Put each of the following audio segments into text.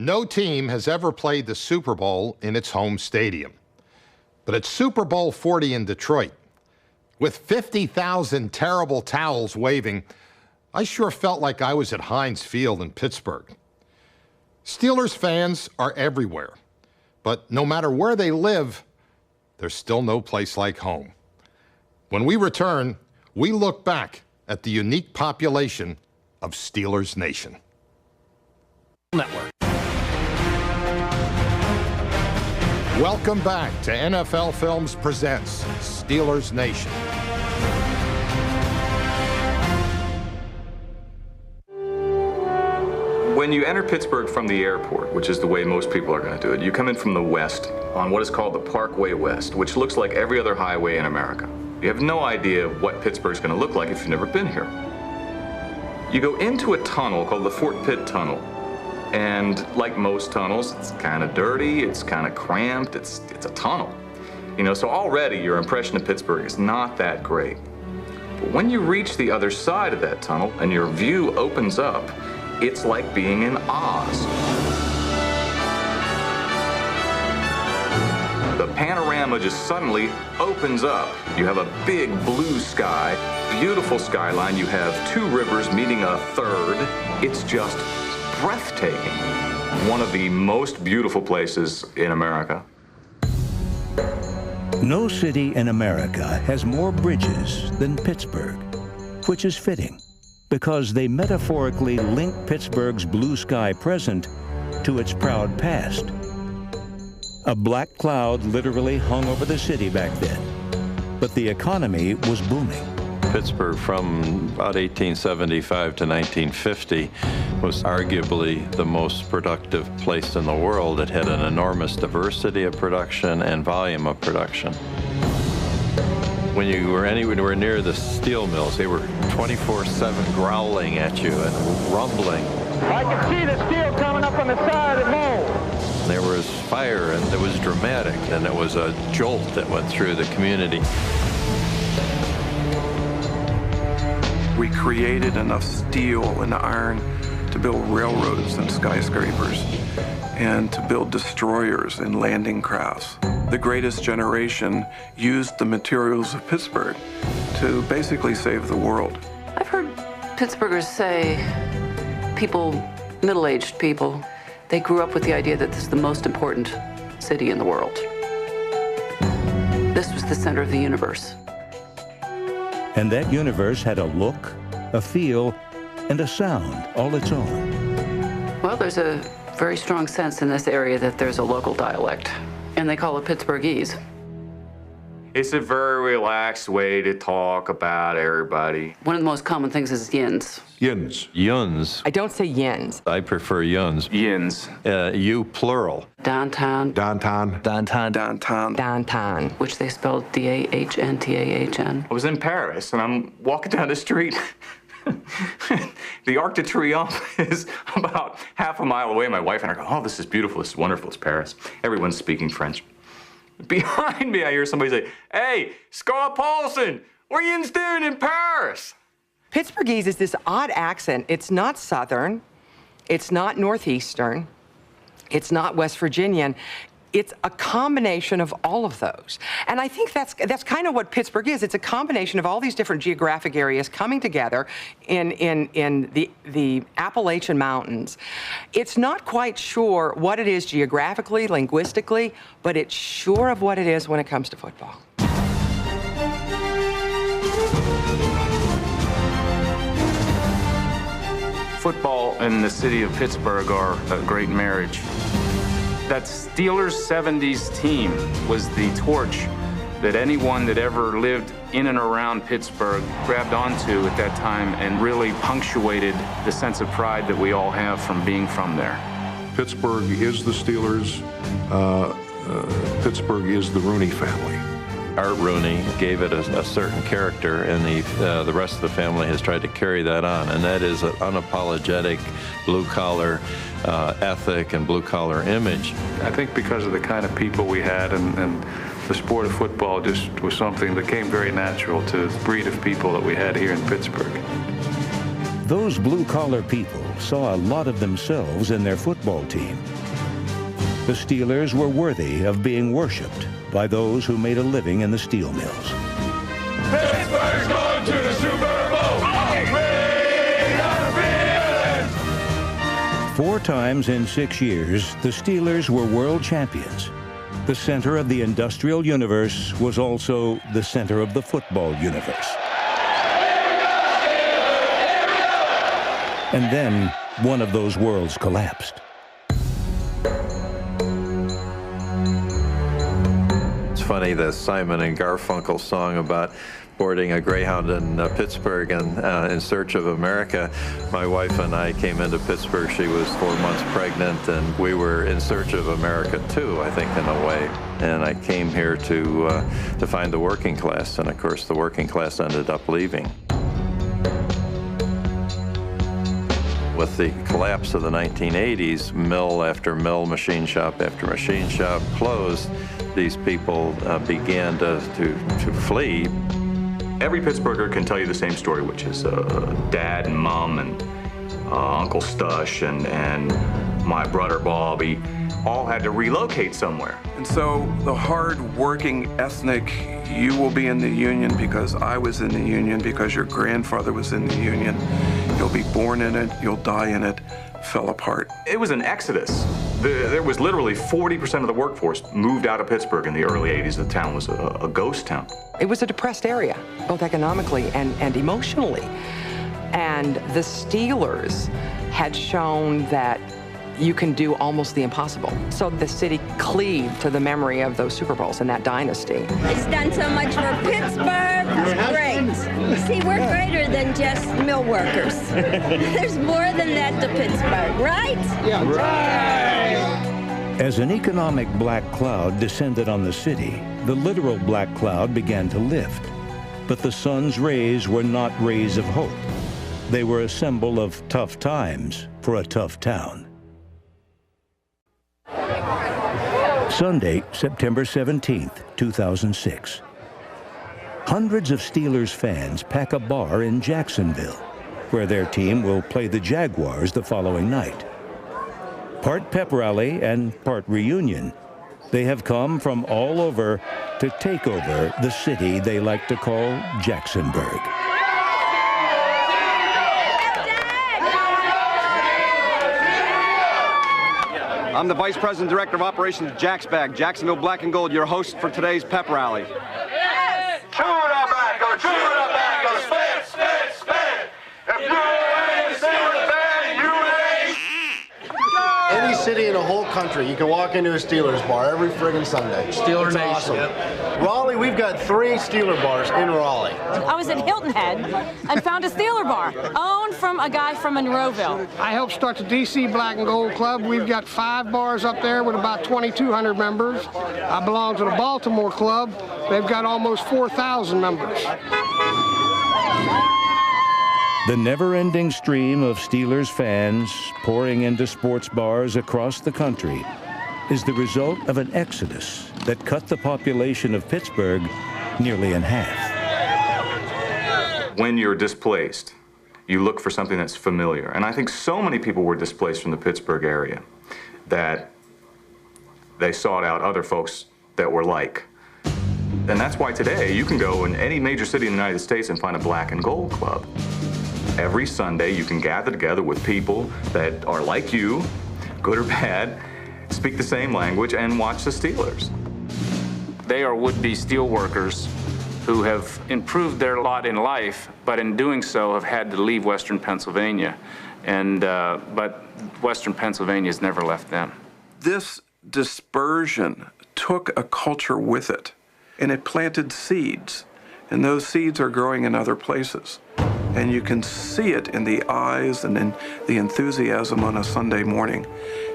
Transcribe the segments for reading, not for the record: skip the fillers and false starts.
No team has ever played the Super Bowl in its home stadium. But at Super Bowl 40 in Detroit, with 50,000 terrible towels waving, I sure felt like I was at Heinz Field in Pittsburgh. Steelers fans are everywhere, but no matter where they live, there's still no place like home. When we return, we look back at the unique population of Steelers Nation. Network. Welcome back to NFL Films Presents Steelers Nation. When you enter Pittsburgh from the airport, which is the way most people are going to do it, you come in from the west on what is called the Parkway West, which looks like every other highway in America. You have no idea what Pittsburgh's going to look like if you've never been here. You go into a tunnel called the Fort Pitt Tunnel. And like most tunnels, it's kind of dirty, it's kind of cramped, it's a tunnel. You know, so already your impression of Pittsburgh is not that great. But when you reach the other side of that tunnel and your view opens up, it's like being in Oz. The panorama just suddenly opens up. You have a big blue sky, beautiful skyline. You have two rivers meeting a third. It's just breathtaking. One of the most beautiful places in America. No city in America has more bridges than Pittsburgh, which is fitting because they metaphorically link Pittsburgh's blue sky present to its proud past. A black cloud literally hung over the city back then, but the economy was booming. Pittsburgh from about 1875 to 1950 was arguably the most productive place in the world. It had an enormous diversity of production and volume of production. When you were anywhere near the steel mills, they were 24/7 growling at you and rumbling. I can see the steel coming up on the side of the mold. There was fire, and it was dramatic, and it was a jolt that went through the community. We created enough steel and iron to build railroads and skyscrapers and to build destroyers and landing crafts. The greatest generation used the materials of Pittsburgh to basically save the world. I've heard Pittsburghers say, people, middle-aged people, they grew up with the idea that this is the most important city in the world. This was the center of the universe. And that universe had a look, a feel, and a sound all its own. Well, there's a very strong sense in this area that there's a local dialect, and they call it Pittsburghese. It's a very relaxed way to talk about everybody. One of the most common things is yins. Yuns. Yuns. I don't say yins. I prefer yuns. Yins. You plural. Downtown. Downtown. Downtown. Downtown. Downtown. Which they spelled D-A-H-N-T-A-H-N. I was in Paris, and I'm walking down the street. The Arc de Triomphe is about half a mile away. My wife and I go, oh, this is beautiful, this is wonderful, it's Paris. Everyone's speaking French. Behind me, I hear somebody say, hey, Scott Paulson, what are you doing in Paris? Pittsburghese is this odd accent. It's not Southern. It's not Northeastern. It's not West Virginian. It's a combination of all of those. And I think that's kind of what Pittsburgh is. It's a combination of all these different geographic areas coming together in the Appalachian Mountains. It's not quite sure what it is geographically, linguistically, but it's sure of what it is when it comes to football. Football and the city of Pittsburgh are a great marriage. That Steelers 70s team was the torch that anyone that ever lived in and around Pittsburgh grabbed onto at that time and really punctuated the sense of pride that we all have from being from there. Pittsburgh is the Steelers. Pittsburgh is the Rooney family. Art Rooney gave it a certain character, and the rest of the family has tried to carry that on, and that is an unapologetic blue-collar ethic and blue-collar image. I think because of the kind of people we had and the sport of football just was something that came very natural to the breed of people that we had here in Pittsburgh. Those blue-collar people saw a lot of themselves in their football team. the Steelers were worthy of being worshipped by those who made a living in the steel mills. Pittsburgh's going to the Super Bowl. We got feelings. 4 times in 6 years, the Steelers were world champions. The center of the industrial universe was also the center of the football universe. And then one of those worlds collapsed. It's funny, the Simon and Garfunkel song about boarding a Greyhound in Pittsburgh and in search of America. My wife and I came into Pittsburgh. She was 4 months pregnant, and we were in search of America too, I think, in a way. And I came here to find the working class, and of course the working class ended up leaving. With the collapse of the 1980s, mill after mill, machine shop after machine shop closed. These people began to flee. Every Pittsburgher can tell you the same story, which is Dad and Mom and Uncle Stush and my brother Bobby all had to relocate somewhere. And so the hard-working ethnic, you will be in the Union because I was in the Union, because your grandfather was in the Union, you'll be born in it, you'll die in it, fell apart. It was an exodus. There was literally 40% of the workforce moved out of Pittsburgh in the early 80s. The town was a ghost town. It was a depressed area, both economically and emotionally. And the Steelers had shown that you can do almost the impossible. So the city cleaved to the memory of those Super Bowls and that dynasty. It's done so much for Pittsburgh. It's great. See, we're greater than just mill workers. There's more than that to Pittsburgh, right? Yeah, right. As an economic black cloud descended on the city, the literal black cloud began to lift. But the sun's rays were not rays of hope. They were a symbol of tough times for a tough town. Sunday, September 17th, 2006. Hundreds of Steelers fans pack a bar in Jacksonville, where their team will play the Jaguars the following night. Part pep rally and part reunion, they have come from all over to take over the city they like to call Jacksonburg. I'm the Vice President Director of Operations at JacksBag, Jacksonville Black and Gold, your host for today's pep rally. Yes! Chew it up, Echo! Chew it up, Echo! Spit, spit, spit! If you ain't a Steelers fan, you ain't... Any city in the whole country, you can walk into a Steelers bar every friggin' Sunday. SteelesrNation. Awesome. Yep. Raleigh, we've got 3 Steeler bars in Raleigh. I was at Hilton Head and found a Steeler bar, owned from a guy from Monroeville. I helped start the DC Black and Gold Club. We've got 5 bars up there with about 2,200 members. I belong to the Baltimore Club. They've got almost 4,000 members. The never-ending stream of Steelers fans pouring into sports bars across the country is the result of an exodus that cut the population of Pittsburgh nearly in half. When you're displaced, you look for something that's familiar. And I think so many people were displaced from the Pittsburgh area that they sought out other folks that were like. And that's why today you can go in any major city in the United States and find a black and gold club. Every Sunday you can gather together with people that are like you, good or bad, speak the same language, and watch the Steelers. They are would-be steel workers who have improved their lot in life, but in doing so have had to leave Western Pennsylvania. But Western Pennsylvania has never left them. This dispersion took a culture with it, and it planted seeds, and those seeds are growing in other places. And you can see it in the eyes and in the enthusiasm on a Sunday morning.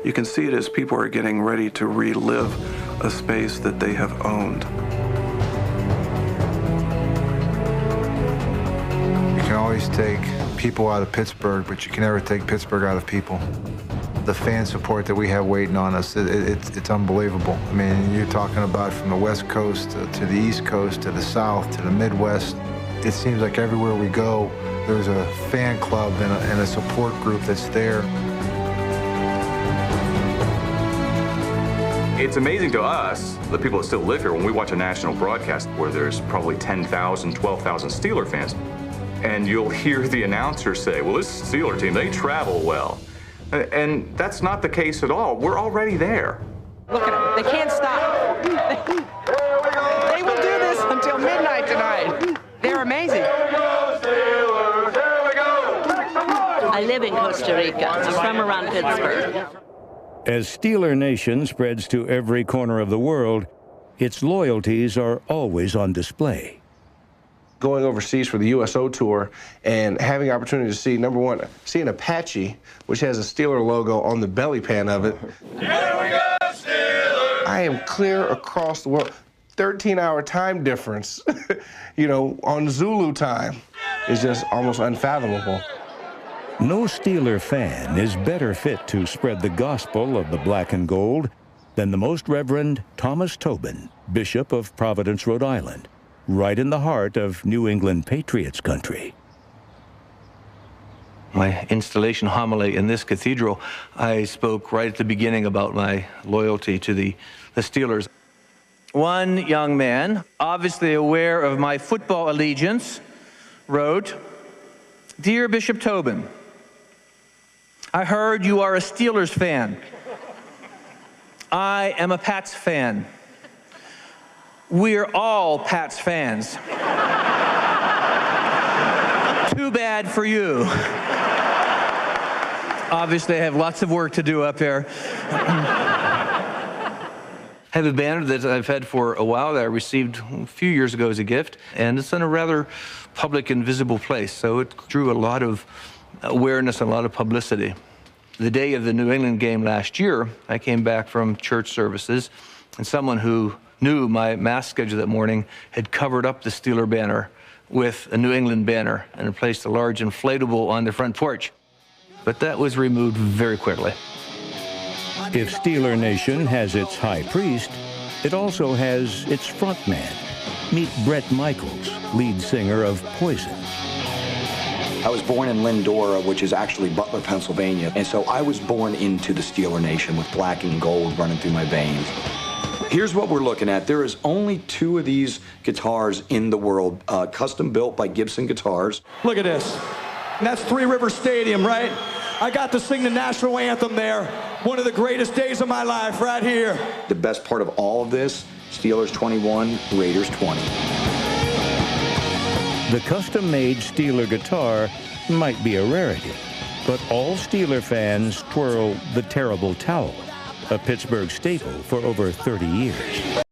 You can see it as people are getting ready to relive a space that they have owned. You can always take people out of Pittsburgh, but you can never take Pittsburgh out of people. The fan support that we have waiting on us, it's unbelievable. I mean, you're talking about from the West Coast to the East Coast to the South to the Midwest. It seems like everywhere we go, there's a fan club and a support group that's there. It's amazing to us, the people that still live here, when we watch a national broadcast where there's probably 10,000, 12,000 Steeler fans, and you'll hear the announcer say, well, this Steeler team, they travel well. And that's not the case at all. We're already there. Look at them. They can't stop. They will do this until midnight tonight. They're amazing. I live in Costa Rica. I'm from around Pittsburgh. As Steeler Nation spreads to every corner of the world, its loyalties are always on display. Going overseas for the USO tour and having the opportunity to see, number one, see an Apache, which has a Steeler logo on the belly pan of it. Here we go, Steelers! I am clear across the world. 13-hour time difference, you know, on Zulu time is just almost unfathomable. No Steeler fan is better fit to spread the gospel of the black and gold than the Most Reverend Thomas Tobin, Bishop of Providence, Rhode Island, right in the heart of New England Patriots country. My installation homily in this cathedral, I spoke right at the beginning about my loyalty to the Steelers. One young man, obviously aware of my football allegiance, wrote, "Dear Bishop Tobin, I heard you are a Steelers fan. I am a Pats fan. We're all Pats fans. Too bad for you. Obviously, I have lots of work to do up here." I have a banner that I've had for a while that I received a few years ago as a gift, and it's in a rather public and visible place, so it drew a lot of awareness and a lot of publicity. The day of the New England game last year, I came back from church services, and someone who knew my mass schedule that morning had covered up the Steeler banner with a New England banner and placed a large inflatable on the front porch. But that was removed very quickly. If Steeler Nation has its high priest, it also has its frontman. Meet Bret Michaels, lead singer of Poison. I was born in Lindora, which is actually Butler, Pennsylvania, and so I was born into the Steeler Nation with black and gold running through my veins. Here's what we're looking at. There is only 2 of these guitars in the world, custom built by Gibson Guitars. Look at this. And that's Three Rivers Stadium, right? I got to sing the national anthem there. One of the greatest days of my life right here. The best part of all of this, Steelers 21, Raiders 20. The custom-made Steeler guitar might be a rarity, but all Steeler fans twirl the terrible towel, a Pittsburgh staple for over 30 years.